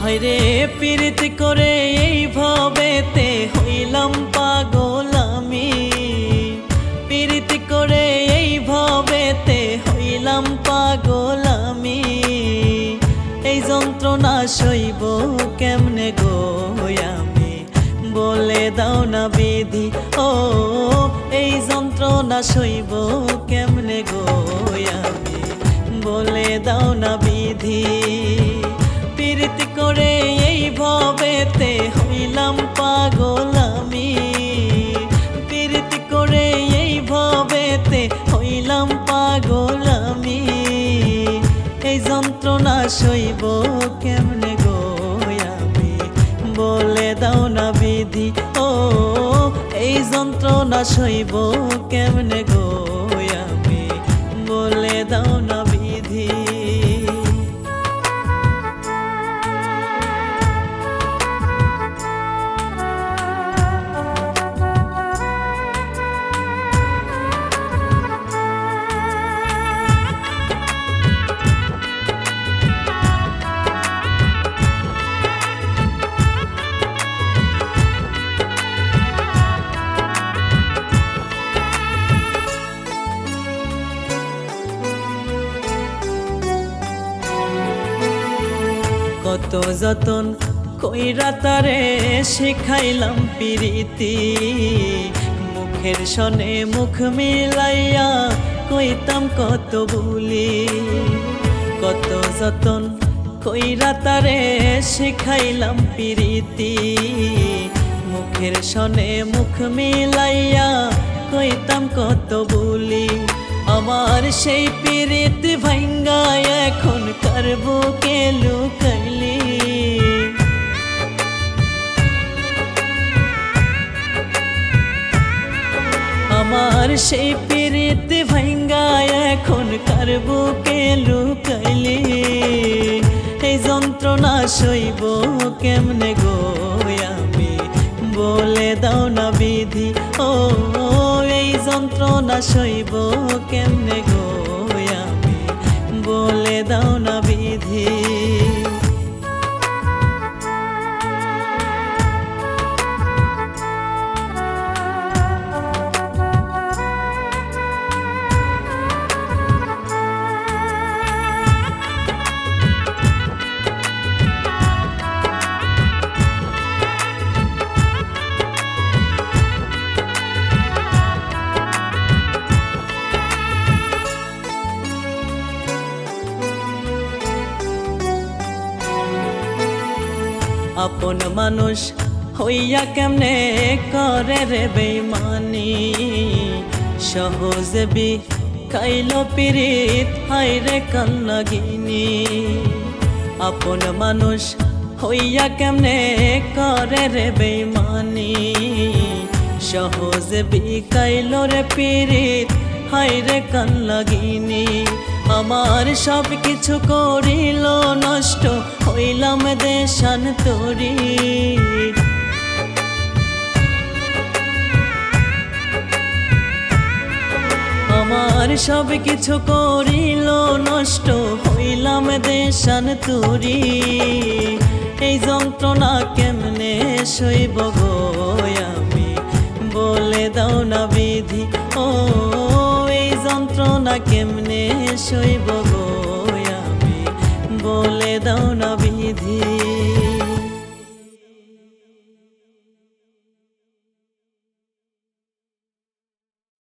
হায়রে পীড়িত করে এই ভবেতে হইলাম পাগল আমি, পীড়িত করে এই ভবেতে হইলাম পাগল আমি। এই যন্ত্রণা সইব কেমনে গো আমি, বলে দাও না বিধি ও। এই যন্ত্রণা সইব কেমনে গো আমি, বলে দাও না বিধি। পীড়িত করে এই ভবেতে হইলাম পাগল আমি, পীড়িত করে এই ভবেতে হইলাম পাগল আমি। এই যন্ত্রণা সইব কেমনে গো আমি, বলে দাও না বিধি ও। এই যন্ত্রণা সইব কেমনে গো আমি, বলে দাও না বিধি। কত যতন কইরা তারে শিখাইলাম প্রীতি, মুখের সনে মুখ মিলাইয়া কইতাম কত বুলি। কত যতন কইরা তারে শিখাইলাম প্রীতি, মুখের সনে মুখ মিলাইয়া কইতাম কত বুলি। আমার সেই পীড়িত ভাঙ্গা এখন করবো কে লুকাইলি। আমার সেই পীড়িত ভাঙ্গা এখন করবো কে লুকাইলি। এই যন্ত্রণা সইব কেমনে গো আমি, বলে দাও না বিধি ও। এই যন্ত্রণা সইব কেমনে গো আমি, বলে দাও না বিধি। আপন মানুষ হইয়া কেমনে করে রে বেইমানি, সহজে খাইল পীড়িত হায়রে কান্নাগিনি। আপন মানুষ হইয়া কেমনে করে রে বেইমানি, সহজে খাইল রে পীড়িত হায়রে কান্নাগিনি। আমার সব কিছু করিল নষ্ট হইলাম দেশান্তরী। আমার সব কিছু করিল নষ্ট হইলাম দেশান্তরী। এই যন্ত্রণা কেমনে সইব গো আমি, বলে দাও না বিধি ও। এই যন্ত্রণা কেমনে সইব গো